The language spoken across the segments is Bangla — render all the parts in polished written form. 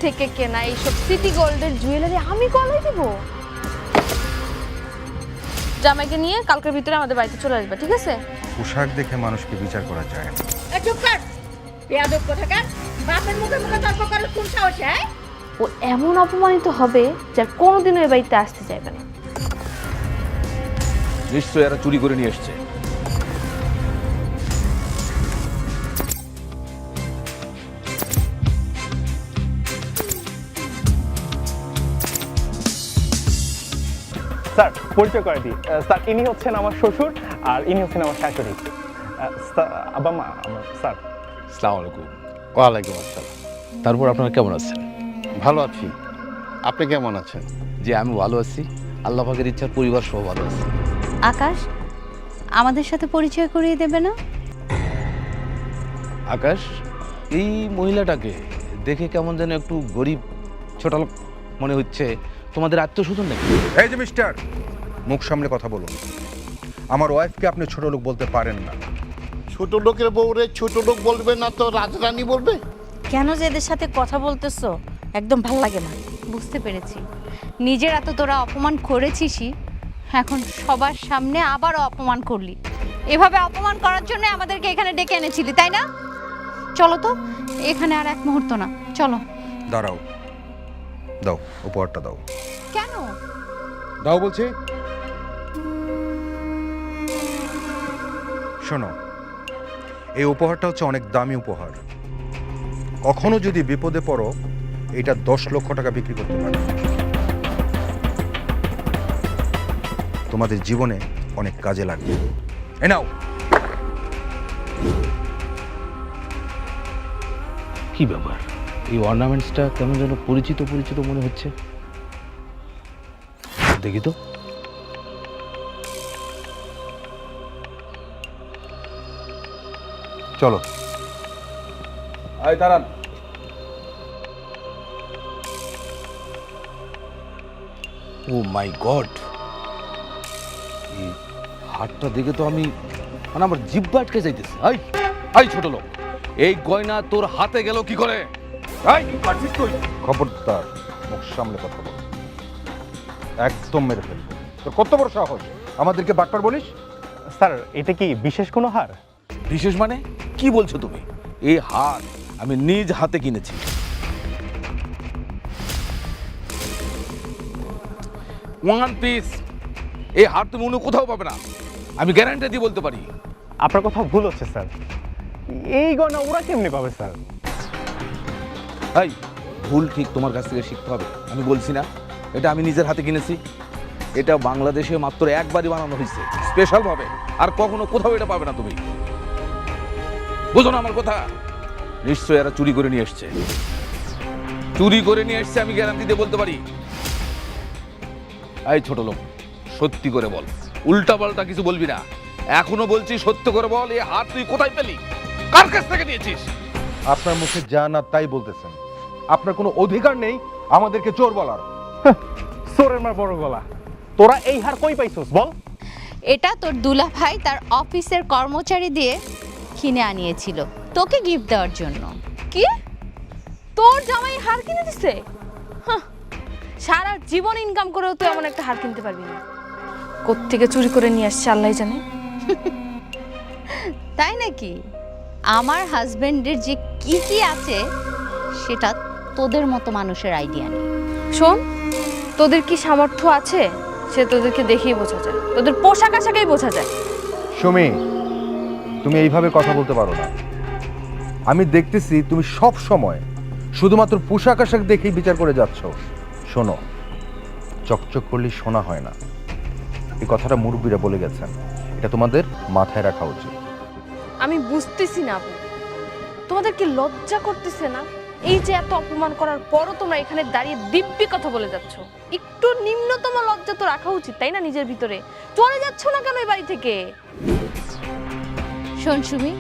থেকে কেনা এইসব সিটি গোল্ডের জুয়েলারি আমি গলায় দিব? জামাইকে নিয়ে কালকের ভিতরে আমাদের বাড়িতে চলে আসবে, ঠিক আছে? পোশাক দেখে মানুষকে বিচার করা যায় না। চুপ কর, বেয়াদব কোথাকার! বাপের মুখে মুখে তর্ক করার কোন সাহস? হ্যাঁ, ও এমন অপমানিত হবে যার কোনোদিনও এই বাড়িতে আসতে চাইবে না। নিশ্চয়ই এরা চুরি করে নিয়ে এসছে। স্যার পরিচয় করে দিই। স্যার ইনি হচ্ছেন আমার শ্বশুর আর ইনি হচ্ছেন আমার শাশুড়ি। আব্বা মা আমার স্যার। আসসালামু আলাইকুম। ওয়ালাইকুম আসসালাম। তারপর আপনারা কেমন আছেন? ভালো আছি, আপনি কেমন আছেন? যে আমি ভালো আছি, আল্লাহ পাকের ইচ্ছার পরিবার সহ ভালো আছে। আকাশ আমাদের সাথে পরিচয় করিয়ে দেবে না? আকাশ, এই মহিলাটাকে দেখে কেমন যেন একটু গরিব ছোটলোক মনে হচ্ছে। তোমাদের আত্মীয়স্বজন নাকি? এই যে মিস্টার, মুখ সামনে কথা বলুন। আমার ওয়াইফকে আপনি ছোট লোক বলতে পারেন না। ছোট লোকের বউরে ছোট লোক বলবে না তো রাজরানী বলবে? কেন যে এদের সাথে কথা বলতেছো একদম ভালো লাগে না। বুঝতে পেরেছি, নিজের এত তোরা অপমান করেছিসই, এখন সবার সামনে আবারও অপমান করলি। এভাবে অপমান করার জন্য আমাদেরকে এখানে ডেকে এনেছিলি, তাই না? চলো তো, এখানে আর এক মুহূর্ত না, চলো। দাঁড়াও, দাও উপহারটা দাও। কেন? দাও বলছি। শোনো, এই উপহারটা হচ্ছে অনেক দামি উপহার। কখনো যদি বিপদে পড়ো, এটা 10 লক্ষ টাকা বিক্রি করতে পারে। তোমাদের জীবনে অনেক কাজে লাগবে। এ নাও। কি ব্যাপার, এই অর্নামেন্টসটা কেমন যেন পরিচিত পরিচিত মনে হচ্ছে। দেখি তো। চলো। আয় দাঁড়ান। ও মাই গড, এই হাতটা দেখে তো আমি মানে আমার জিহ্বা আটকে যাইতেছে। আই আই ছোট লোক, এই গয়না তোর হাতে গেল কি করে? আই কি করছিস তুই? খবরদার, মুখ সামলে কথা বল। একদম মেরে ফেলবো। তোর কত বড় সাহস আমাদেরকে বাটপার বলিস? স্যার এটা কি বিশেষ কোনো হার? বিশেষ মানে কি বলছো তুমি? এই হাত আমি নিজ হাতে কিনেছি। One piece. এই হাত তুমি অন্য কোথাও পাবে না, আমি গ্যারান্টি দিয়ে বলতে পারি। আপনার কথা ভুল হচ্ছে স্যার, এই গয়না ওরা কেমনি পাবে স্যার? এই ভুল ঠিক তোমার কাছ থেকে শিখতে হবে। আমি বলছি না এটা আমি নিজের হাতে কিনেছি। এটা বাংলাদেশে মাত্র একবারই বানানো হয়েছে স্পেশাল ভাবে, আর কখনো কোথাও এটা পাবে না তুমি। বুঝো না আমার কথা? নিশ্চয়ই এরা চুরি করে নিয়ে এসছে। চুরি করে নিয়ে এসছে, আমি গ্যারান্টি দিয়ে বলতে পারি। এই ছোট লোক, সত্যি করে বল, উল্টা পাল্টা কিছু বলবি না। এখনো বলছি সত্য করে বল, এই হাত তুই কোথায় পেলি? কার কাছ থেকে নিয়েছিস? আপনার মুখে যা না তাই বলতেছেন। আপনার কোনো অধিকার নেই আমাদেরকে চোর বলার। চোরের মার বড় গলা, তোরা এই হার কই পাইছস বল? এটা তোর দুলা ভাই তার অফিসের কর্মচারী দিয়ে কিনে আনিয়েছিল তোকে গিফট দেওয়ার জন্য। কি? তোর জামাই হার কিনে দিছে? হাহ, সারা জীবন ইনকাম করেও তুই এমন একটা হার কিনতে পারবি না। কোত্থেকে চুরি করে নিয়ে আসছে আল্লাহ জানে। তাই নাকি? আমার হাজবেন্ডের যে কি কি আছে সেটা তোদের মতো মানুষের আইডিয়া নেই। শোন, তোদের কি সামর্থ্য আছে সে তোদেরকে দেখেই বোঝা যায়, তোদের পোশাক আশাকেই বোঝা যায়। সুমি, তুমি এইভাবে কথা বলতে পারো না। আমি দেখতেছি তুমি সব সময় শুধুমাত্র পোশাক আশাক দেখেই বিচার করে যাচ্ছ। শোনো, চকচক করলে সোনা হয় না, এই কথাটা মুরব্বীরা বলে গেছেন। এটা তোমাদের মাথায় রাখা উচিত। আমি বুঝতেছি না আপু, তোমাদের কি লজ্জা করতেছে না? এই যে এত অপমান করার পরও তোমরা এখানে দাঁড়িয়ে দিব্যি কথা বলে যাচ্ছ। একটু নিম্নতম লজ্জা তো রাখা উচিত, তাই না? নিজের ভিতরে চলে যাচ্ছ না কেন এই বাড়ি থেকে? শোন সুমি,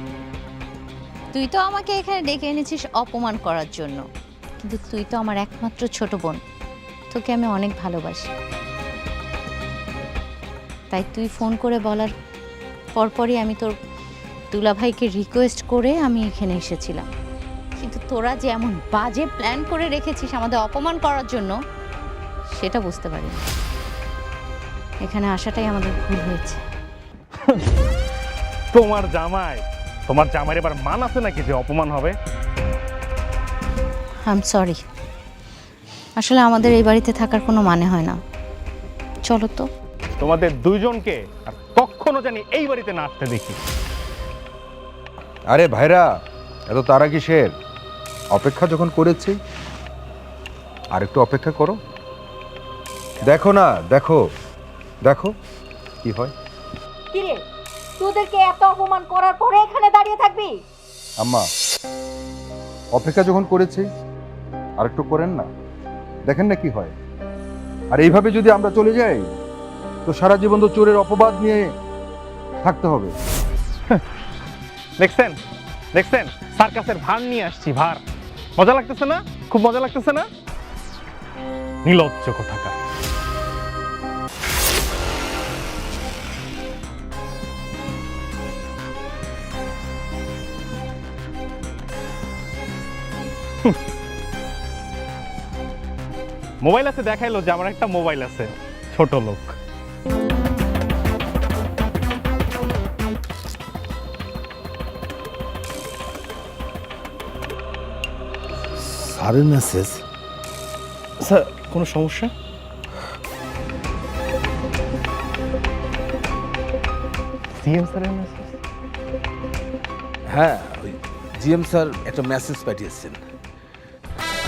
তুই তো আমাকে এখানে ডেকে এনেছিস অপমান করার জন্য, কিন্তু তুই তো আমার একমাত্র ছোট বোন, তোকে আমি অনেক ভালোবাসি। তাই তুই ফোন করে বলার পরপরই আমি তোর দুলাভাইকে রিকোয়েস্ট করে আমি এখানে এসেছিলাম। কিন্তু তোরা যে এমন বাজে প্ল্যান করে রেখেছিস আমাদের অপমান করার জন্য সেটা বুঝতে পারিনি। এখানে আসাটাই আমাদের ভুল হয়েছে। তোমার জামাইয়ের এবার মান আছে নাকি যে অপমান হবে? আই এম সরি, আসলে আমাদের এই বাড়িতে থাকার কোনো মানে হয় না। চলো তো। তোমাদের দুইজনকে আর কখনো জানি এই বাড়িতে না আসতে দেখি। আরে ভাইরা, এত তারা কিসের? অপেক্ষা যখন করেছি আর একটু অপেক্ষা করো। দেখো না, দেখো দেখো কি হয়। কিরে, তোদেরকে এত অপমান করার পরে এখানে দাঁড়িয়ে থাকবি? আম্মা, অপেক্ষা যখন করেছি আর একটু করেন না, দেখেন না কি হয়। আর এইভাবে যদি আমরা চলে যাই তো সারা জীবন তো চোরের অপবাদ নিয়ে থাকতে হবে। দেখছেন দেখছেন সার্কাসের ভার নিয়ে আসছি, ভার। মজা লাগতেছে না? খুব মজা লাগতেছে না? নির্লজ্জ কোথাকার। মোবাইল আছে দেখাইলো যে আমার একটা মোবাইল আছে, ছোট লোক। স্যারের মেসেজ? স্যার, কোনো সমস্যা? সিএম স্যারের মেসেজ? হ্যাঁ, ওই জিএম স্যার একটা মেসেজ পাঠিয়েছেন।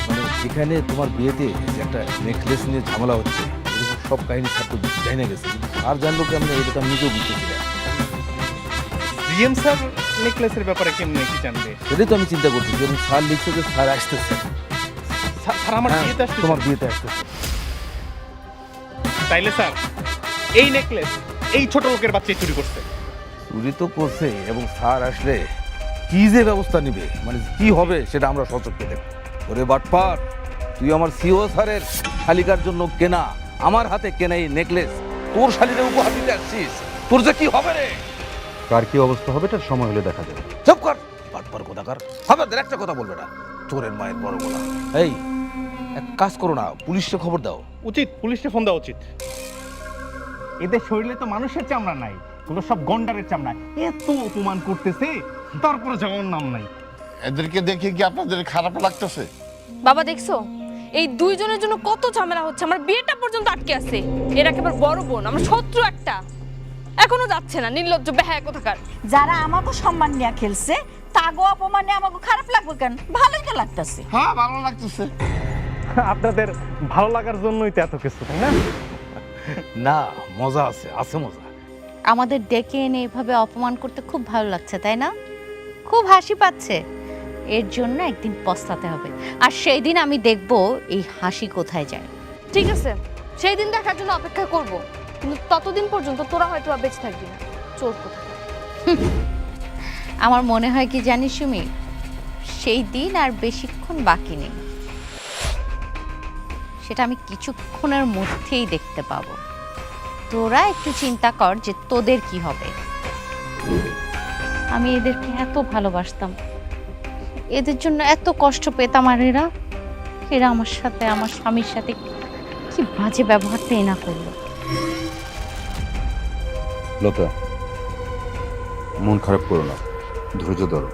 মানে এখানে তোমার বিয়েতে যে একটা নেকলেস নিয়ে ঝামেলা হচ্ছে, এরকম সব কাহিনী স্যার তো জানা গেছে। আর জানলো কেমন, এটা তো আমি নিজেও বুঝতেছি না। সিএম স্যার নেকলেসের ব্যাপারে কেমনে কি জানবে? সেটাই তো আমি চিন্তা করছি। যেমন স্যার লিখছে যে স্যার আসতেছে। স্যার আমার হ্যাঁ, বিয়েতে আসছে। তোমার বিয়েতে আসতেছে। তাইলে স্যার এই নেকলেস এই ছোট লোকের বাচ্চা চুরি করছে? চুরি তো করছে, এবং স্যার আসলে কি যে ব্যবস্থা নিবে, মানে কি হবে সেটা আমরা সচক্ষে দেখব। ওরে বাটপার, তুই আমার সিও স্যারের শালিকার জন্য কেনা, আমার হাতে কেনা এই নেকলেস তোর শালিরে উপহার দিতে আসছিস, তোর যে কি হবে রে? কার কি অবস্থা হবে তার সময় হলে দেখা যাবে। চুপ কর, বাটপার কোথাকার। হবে একটা কথা বলবে না, চোরের মায়ের বড় গলা। এই, এক কাজ করো না, পুলিশকে খবর দাও। উচিত, পুলিশকে ফোন দেওয়া উচিত। এদের শরীরে তো মানুষের চামড়া নাই, এগুলো সব গন্ডারের চামড়া। এত অপমান করতেছে, তারপরে যাওয়ার নাম নাই। এদেরকে দেখে কি আপনাদের খারাপ লাগতেছে? বাবা দেখছো এই দুইজনের জন্য কত ঝামেলা হচ্ছে, আমার বিয়েটা পর্যন্ত আটকে আছে। এর একেবারে বড় বোন, আমার শত্রু একটা, এখনো যাচ্ছে না। নির্লজ্জ বেহায়া কোথাকার। যারা আমাকে সম্মান নিয়ে খেলছে তাগো অপমানে আমাকে খারাপ লাগবে কেন? ভালোই তো লাগতেছে। হ্যাঁ, ভালো লাগতেছে। আপনাদের ভালো লাগার জন্যই তো এত কিছু, তাই না? না, মজা আছে, আছে মজা। আমাদের ডেকে এনে এভাবে অপমান করতে খুব ভালো লাগছে, তাই না? খুব হাসি পাচ্ছে। এর জন্য একদিন পস্তাতে হবে, আর সেই দিন আমি দেখব এই হাসি কোথায় যায়। ঠিক আছে, সেই দিন দেখার জন্য অপেক্ষা করব, কিন্তু ততদিন পর্যন্ত তোরা হয়তো আর বেঁচে থাকবি না। চোর কোথাকার। আমার মনে হয় কি জানিস সুমি, সেই দিন আর বেশিক্ষণ বাকি নেই। সেটা আমি কিছুক্ষণের মধ্যেই দেখতে পাবো। তোরা একটু চিন্তা কর যে তোদের কি হবে। আমি এদেরকে এত ভালোবাসতাম, এদের জন্য এত কষ্ট পেতাম, আর এরা আমার সাথে, আমার স্বামীর সাথে কি বাজে ব্যবহারটাই না করলো। লতা, মন খারাপ করো না, ধৈর্য ধরো,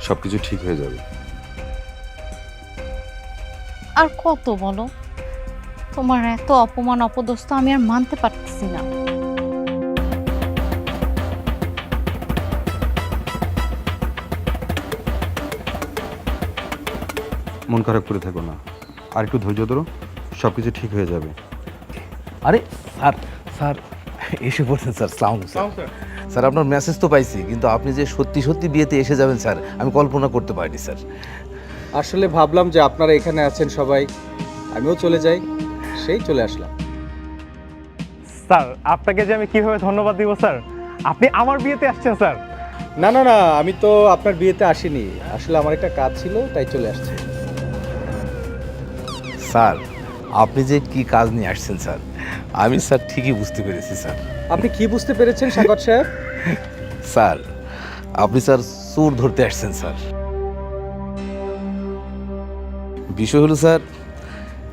সবকিছু ঠিক হয়ে যাবে। আর কত বলো, তোমার এত অপমান অপদস্থ আমি আর মানতে পারতেছি না। মন খারাপ করে থাকো না, আর একটু ধৈর্য ধরো, সবকিছু ঠিক হয়ে যাবে। আরে স্যার, স্যার এসে পড়ছেন স্যার। সালাম স্যার। স্যার, আপনার মেসেজ তো পাইছি, কিন্তু আপনি যে সত্যি সত্যি বিয়েতে এসে যাবেন স্যার, আমি কল্পনা করতে পারিনি স্যার। আসলে ভাবলাম যে আপনারা এখানে আছেন সবাই, আমিও চলে যাই, সেই চলে আসলাম। স্যার, আপনাকে যে আমি কিভাবে ধন্যবাদ দিব স্যার? আপনি আমার বিয়েতে আসছেন স্যার। না না না, আমি তো আপনার বিয়েতে আসিনি, আসলে আমার একটা কাজ ছিল তাই চলে আসছি। স্যার, আপনি যে কি কাজ নিয়ে আসছেন স্যার, আমি স্যার ঠিকই বুঝতে পেরেছি স্যার। আপনি কি বুঝতে পেরেছেন সাগর সাহেব? স্যার, আপনি স্যার চোর ধরতে আসছেন স্যার। বিষয় হলো স্যার,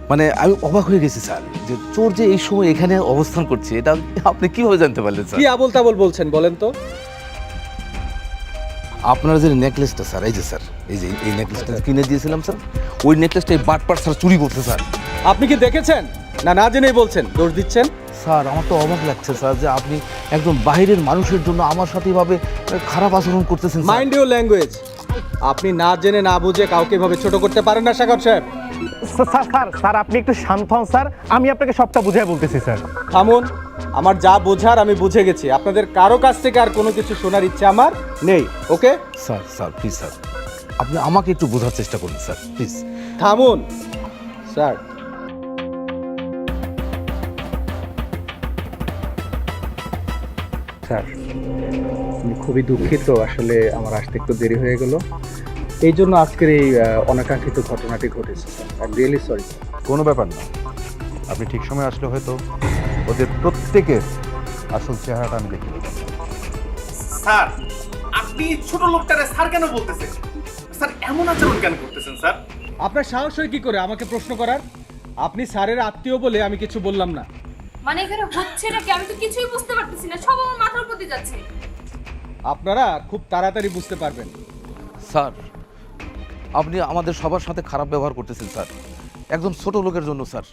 মানে আমি অবাক হয়ে গেছি স্যার, যে চোর যে এই সময় এখানে অবস্থান করছে এটা আপনি কিভাবে জানতে পারলেন স্যার? কি আবল তাবল বলছেন বলেন তো? আপনার যে নেকলেসটা স্যার, এই যে স্যার, এই নেকলেসটা কিনে দিয়েছিলাম স্যার, ওই নেকলেসটা এই বাটপার স্যার চুরি করছে স্যার। আপনি কি দেখেছেন না না জেনেই বলছেন, দোষ দিচ্ছেন? স্যার আমার তো অবাক লাগছে স্যার, যে আপনি একজন বাইরের মানুষের জন্য আমার সাথে এভাবে খারাপ আচরণ করতেছেন। Mind your language. আপনি না জেনে না বুঝে কাউকে এভাবে ছোট করতে পারেন না সাগর সাহেব। স্যার স্যার স্যার আপনি একটু শান্ত হন স্যার, আমি আপনাকে সবটা বুঝাই বলতেছি স্যার। থামুন, আমার যা বোঝার আমি বুঝে গেছি। আপনাদের কারো কাছ থেকে আর কোনো কিছু শোনার ইচ্ছে আমার নেই। Okay sir sir please sir, আপনি আমাকে একটু বোঝার চেষ্টা করুন স্যার প্লিজ। থামুন স্যার। স্যার আমি খুবই দুঃখিত, আসলে আমার আসতে একটু দেরি হয়ে গেল, এই জন্য আজকের এই অনাকাঙ্ক্ষিত ঘটনাটি ঘটেছে sir. I am really sorry. কোনো ব্যাপার না, আপনি ঠিক সময় আসলে হয়তো ওদের প্রত্যেকের আসল চেহারাটা আমি দেখে নিতাম। স্যার আপনি ছোট লোকটারে স্যার কেন বলতেছেন? স্যার এমন আচরণ কেন করতেছেন স্যার? আপনার সাহস হয় কি করে আমাকে প্রশ্ন করার? আপনি স্যারের আত্মীয় বলে আমি কিছু বললাম না। মানে এখানে হচ্ছে নাকি আমি তো কিছুই বুঝতে পারতেছি না, সব আমার মাথার উপর দিয়ে যাচ্ছে। আপনারা খুব তাড়াতাড়ি বুঝতে পারবেন। স্যার আপনি আমাদের সবার সাথে খারাপ ব্যবহার করতেছেন স্যার, একজন ছোট লোকের জন্য স্যার,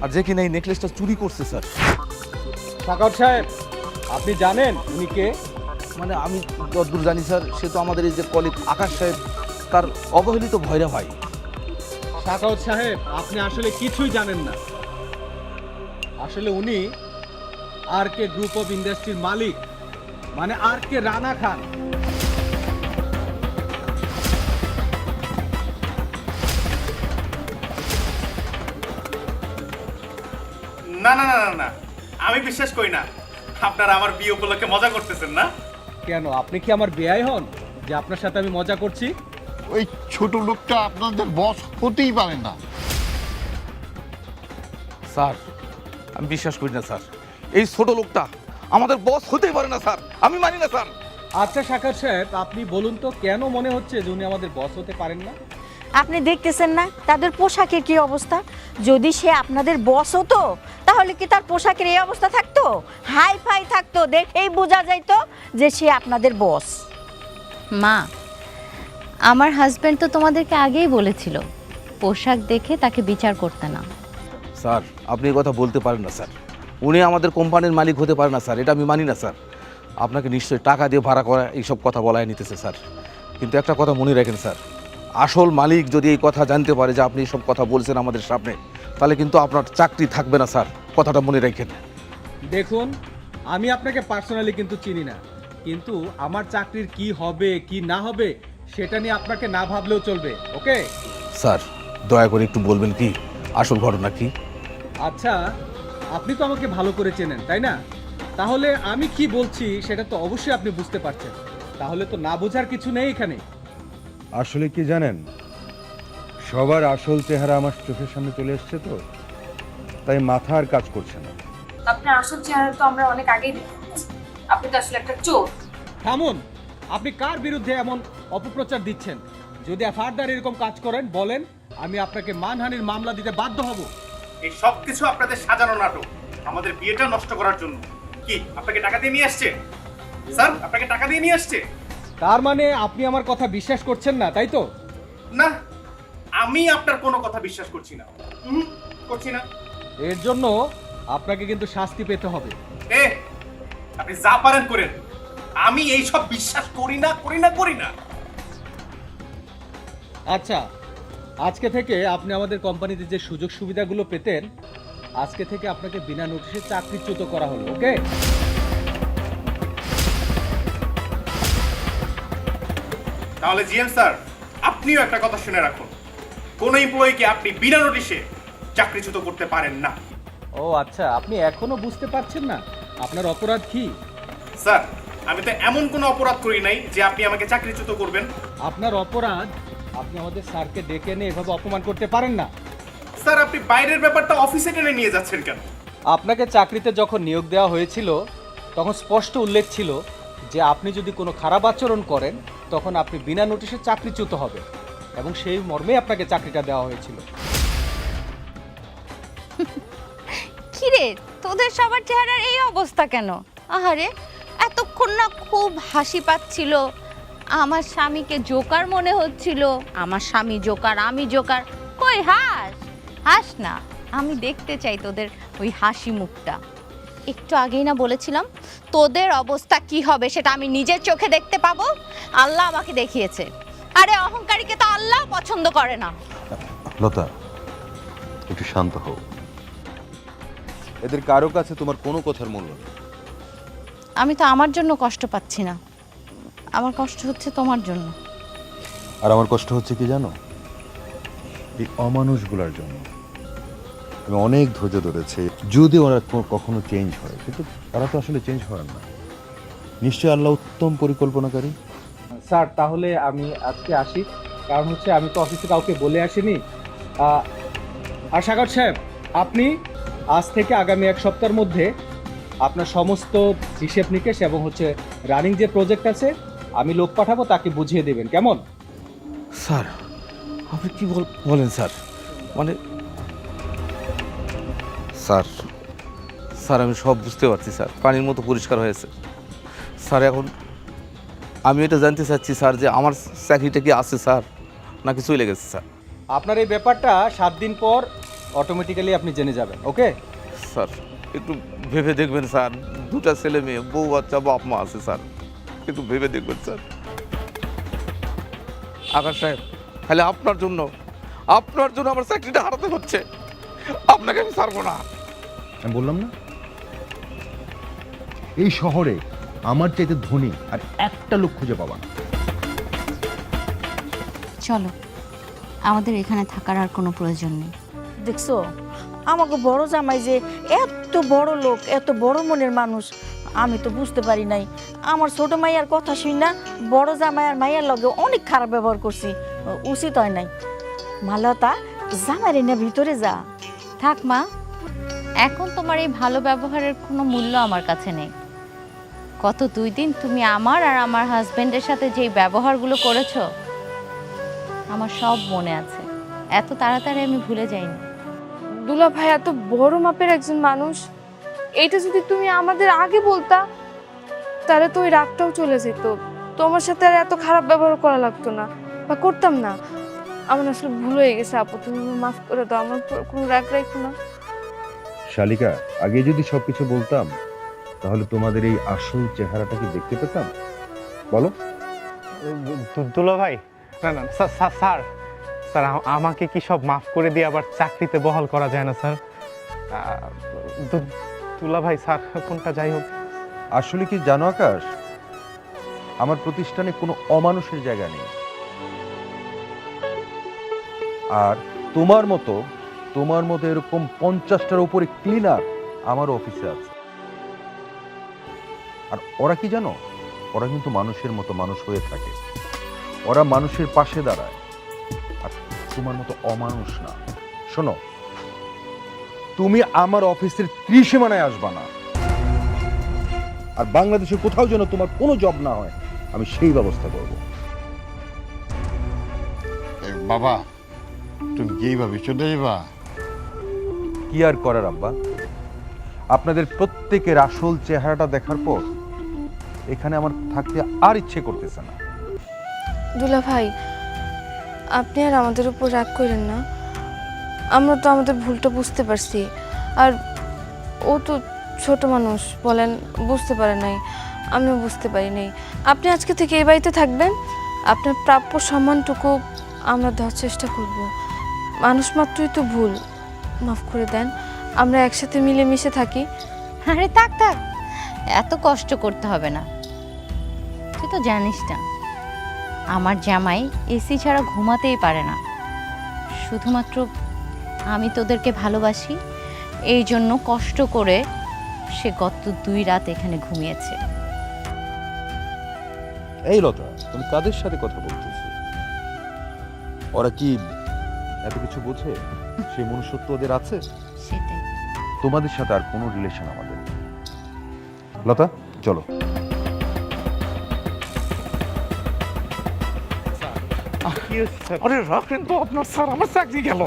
আর যে কিনা এই নেকলেসটা চুরি করছে স্যার। সাগর সাহেব আপনি জানেন উনি কে? মানে আমি যতদূর জানি স্যার, সে তো আমাদের এই যে কলিগ আকাশ সাহেব, তার অবহেলিত ভয়রা ভাই। সাগর সাহেব আপনি আসলে কিছুই জানেন না। আসলে উনি আর কে গ্রুপ অফ ইন্ডাস্ট্রির মালিক, মানে আর কে রানা খান। না না না না না, আমি বিশ্বাস করি না। আপনারা আমার বিয়ে উপলক্ষে মজা করতেছেন না? কেন, আপনি কি আমার বেয়াই হন যে আপনার সাথে আমি মজা করছি? ওই ছোট লোকটা আপনাদের বস হতেই পারে না। স্যার আমি বিশ্বাস করি না স্যার, এই ছোট লোকটা আমাদের বস হতেই পারে না স্যার, আমি মানি না স্যার। আচ্ছা সাগর সাহেব আপনি বলুন তো কেন মনে হচ্ছে যে উনি আমাদের বস হতে পারেন না? আপনি দেখতেছেন না তাদের পোশাকের কি অবস্থা? যদি সে আপনাদের বস হতো তাহলে কি তার পোশাকের এই অবস্থা থাকতো? হাই ফাই থাকতো, দেখেই বোঝা যাইতো যে সে আপনাদের বস। মা, আমার হাজবেন্ড তো তোমাদেরকে আগেই বলেছিল পোশাক দেখে তাকে বিচার করতে না। স্যার আপনি এই কথা বলতে পারেন না স্যার, উনি আমাদের কোম্পানির মালিক হতে পারে না স্যার, এটা আমি মানি না স্যার। আপনাকে নিশ্চয়ই টাকা দিয়ে ভাড়া করা এইসব কথা বলায় নিতেছে স্যার, কিন্তু একটা কথা মনে রাখেন স্যার, আসল মালিক যদি এই কথা জানতে পারে যে আপনি এইসব কথা বলছেন আমাদের সামনে, তাহলে কিন্তু আপনার চাকরি থাকবে না স্যার, কথাটা মনে রাখেন। দেখুন আমি আপনাকে পার্সোনালি কিন্তু চিনি না, কিন্তু আমার চাকরির কি হবে কি না হবে সেটা নিয়ে আপনাকে না ভাবলেও চলবে। ওকে স্যার দয়া করে একটু বলবেন কি আসল ঘটনা কি? আচ্ছা আপনি তো আমাকে ভালো করে চেনেন তাই না? তাহলে আমি কি বলছি সেটা তো অবশ্যই আপনি বুঝতে পারছেন, তাহলে তো না বোঝার কিছু নেই এখানে। আসলে কি জানেন, সবার আসল চেহারা আমার চোখের সামনে চলে এসছে তো, তাই মাথা আর কাজ করছে না। আপনার আসল চেহারা তো আমরা অনেক আগেই দেখে ফেলেছি। আপনি তো আসলে একটা চোর। থামুন, আপনি কার বিরুদ্ধে এমন অপপ্রচার দিচ্ছেন? যদি ফার্দার এরকম কাজ করেন বলেন, আমি আপনাকে মানহানির মামলা দিতে বাধ্য হব। এই সব কিছু আপনাদের সাজানো নাটক, আমাদের বিয়েটা নষ্ট করার জন্য। কি আপনাকে টাকা দিয়ে নিয়ে আসছে? স্যার আপনাকে টাকা দিয়ে নিয়ে আসছে? তার মানে আপনি আমার কথা বিশ্বাস করছেন না তাই তো? না, আমি আপনার কোনো কথা বিশ্বাস করছি না। করছি না। এর জন্য আপনাকে কিন্তু শাস্তি পেতে হবে। এ আপনি যা পারেন করেন, আমি এই সব বিশ্বাস করি না করি না করি না। আচ্ছা আজকে থেকে আপনি আমাদের কোম্পানিতে যে সুযোগ সুবিধাগুলো পেতেন, আজকে থেকে আপনাকে বিনা নোটিশে চাকরিচ্যুত করা হলো। ওকে? তাহলে জিএম স্যার আপনিও একটা কথা শুনে রাখুন, কোন এমপ্লয়িকে আপনি বিনা নোটিশে চাকরিচ্যুত করতে পারেন না। ও আচ্ছা, আপনি এখনো বুঝতে পারছেন না আপনার অপরাধ কি? স্যার আমি তো এমন কোনো অপরাধ করি নাই যে আপনি আমাকে চাকরিচ্যুত করবেন। আপনার অপরাধ, আপনি আমাদের স্যারকে ডেকে এনে এভাবে অপমান করতে পারেন না। স্যার আপনি বাইরের ব্যাপারটা অফিসে টেনে নিয়ে যাচ্ছেন কেন? আপনাকে চাকরিতে যখন নিয়োগ দেওয়া হয়েছিল তখন স্পষ্ট উল্লেখ ছিল যে আপনি যদি কোনো খারাপ আচরণ করেন তখন আপনি বিনা নোটিশে চাকরিচ্যুত হবেন। এবং সেই মর্মে আপনাকে চাকরিটা দেওয়া হয়েছিল। কিরে, তোদের সবার চেহারার এই অবস্থা কেন? আহারে, এতক্ষণ না খুব হাসি পাচ্ছিল, আমার স্বামীকে জোকার মনে হচ্ছিল, আমার স্বামী জোকার, আমি জোকার। কই হাস, হাস না, আমি দেখতে চাই তোদের ওই হাসি মুখটা। একটু আগেই না বলেছিলাম তোদের অবস্থা কি হবে সেটা আমি নিজের চোখে দেখতে পাবো, আল্লাহ আমাকে দেখিয়েছে। আরে অহংকারীকে তো আল্লাহ পছন্দ করে না। লতা, একটু শান্ত হও। এদের কারো কাছে তোমার কোনো কথার মূল্য নেই। আমি তো আমার জন্য কষ্ট পাচ্ছি না, আমার কষ্ট হচ্ছে তোমার জন্য। আর আমার কষ্ট হচ্ছে কি জানো? এই অমানুষগুলোর জন্য। আমি অনেক ধৈর্য ধরেছি, যদি ওরা কখনো চেঞ্জ হয়, কিন্তু তারা তো আসলে চেঞ্জ হয় না। নিশ্চয়ই আল্লাহ উত্তম পরিকল্পনাকারী। স্যার, তাহলে আমি আজকে আসি, কারণ হচ্ছে আমি তো অফিসে কাউকে বলে আসিনি। আর সাগর সাহেব, আপনি আজ থেকে আগামী 1 সপ্তাহের মধ্যে আপনার সমস্ত হিসেব নিকেশ এবং হচ্ছে রানিং যে প্রজেক্ট আছে আমি লোক পাঠাবো, তাকে বুঝিয়ে দেবেন, কেমন? স্যার আপনি কি বলেন স্যার? মানে স্যার, স্যার আমি সব বুঝতে পারছি স্যার, পানির মতো পরিষ্কার হয়েছে স্যার। এখন আমি এটা জানতে চাচ্ছি স্যার যে আমার চাকরিটা কি আছে স্যার, নাকি চলে গেছে স্যার? আপনার এই ব্যাপারটা 7 দিন পর অটোমেটিক্যালি আপনি জেনে যাবেন, ওকে? স্যার একটু ভেবে দেখবেন স্যার, 2টা ছেলে মেয়ে, বউ বাচ্চা, বাপ মা আছে স্যার, একটু ভেবে দেখবেন স্যার। আকাশ সাহেব, খালি আপনার জন্য আমার চাকরিটা হারাতে হচ্ছে, আপনাকে আমি ছাড়বো না। আমি বললাম না, এই শহরে আমার চাইতে ধনী আর একটা লোক খুঁজে পাবা না। চলো, আমাদের এখানে থাকার আর কোনো প্রয়োজন নেই। দেখছো আমাকে বড় জামাই যে এত বড় লোক, এত বড় মনের মানুষ, আমি তো বুঝতে পারি নাই। আমার ছোট মাইয়ার কথা শুই না বড় জামাই আর মাইয়ার লগে অনেক খারাপ ব্যবহার করছি, উচিত হয় নাই। মালতা, জামাই রে না ভিতরে যা। থাক মা, এখন তোমার এই ভালো ব্যবহারের কোনো মূল্য আমার কাছে নেই। গত 2 দিন তুমি আমার আর আমার হাজবেন্ডের সাথে যেই ব্যবহারগুলো করেছো আমার সব মনে আছে, এত তাড়াতাড়ি আমি ভুলে যাইনি। দুলা ভাই এত বড় মাপের একজন মানুষ, এইটা যদি তুমি আমাদের আগে বলতা তাহলে তো ওই রাগটাও চলে যেত, তোমার সাথে আর এত খারাপ ব্যবহার করা লাগতো না, বা করতাম না। আমার আসলে ভুল হয়ে গেছে আপু, তুমি আমার মাফ করে দাও, আমার কোনো রাগ রাখো না। শালিকা, আগে যদি সবকিছু বলতাম তাহলে তোমাদের এই আসল চেহারাটা কি দেখতে পেতাম? বলো। দুলা ভাই, না না স্যার, স্যার স্যার আমাকে কি সব মাফ করে দিয়ে আবার চাকরিতে বহাল করা যায় না স্যার? দুলা ভাই, স্যার কোনটা যাই হোক, আসলে কি জানো আকাশ, আমার প্রতিষ্ঠানে কোনো অমানুষের জায়গা নেই। আর তোমার মতো এরকম 50টার উপরে ক্লিনার আমার অফিসে আছে। আর ওরা কি জানো, ওরা কিন্তু মানুষের মতো মানুষ হয়ে থাকে, ওরা মানুষের পাশে দাঁড়ায়, আর তোমার মতো অমানুষ না। শোনো, তুমি আমার অফিসের ত্রিসীমানায় আসবা না, আর বাংলাদেশে কোথাও যেন তোমার কোনো জব না হয়, আমি সেই ব্যবস্থা করব। বাবা, তুমি কি এইভাবে চলে যাবা? কি আর করার আব্বা, আপনাদের প্রত্যেকের আসল চেহারাটা দেখার পর এখানে আমার থাকতে আর ইচ্ছে করতেছে না। দুলা ভাই, আপনি আর আমাদের উপর রাগ করেন না, আমরা তো আমাদের ভুলটা বুঝতে পারছি, আর ও তো ছোট মানুষ, বলেন বুঝতে পারে নাই, আমিও বুঝতে পারি নাই। আপনি আজকে থেকে এই বাড়িতে থাকবেন, আপনার প্রাপ্য সম্মানটুকু আমরা দেওয়ার চেষ্টা করব। মানুষ মাত্রই তো ভুল, মাফ করে দেন, আমরা একসাথে মিলেমিশে থাকি। আরে থাক থাক, এত কষ্ট করতে হবে না। তুই তো জানিস না আমার জামাই এসি ছাড়া ঘুমাতেই পারে না, শুধুমাত্র আমি তোদেরকে ভালোবাসি এই জন্য কষ্ট করে সে গত 2 রাত এখানে ঘুমিয়েছে। এই লতা, তুমি কাদের সাথে কথা বলতেছো? ওরা কি এত কিছু বোঝে? সেই মনুষ্যত্ব ওদের আছে? সেটাই। তোমাদের সাথে আর কোনো রিলেশন আমাদের নেই। লতা, চলো। কি হচ্ছে স্যার? আরে রাখেন তো আপনার স্যার, আমার চাকরি গেল।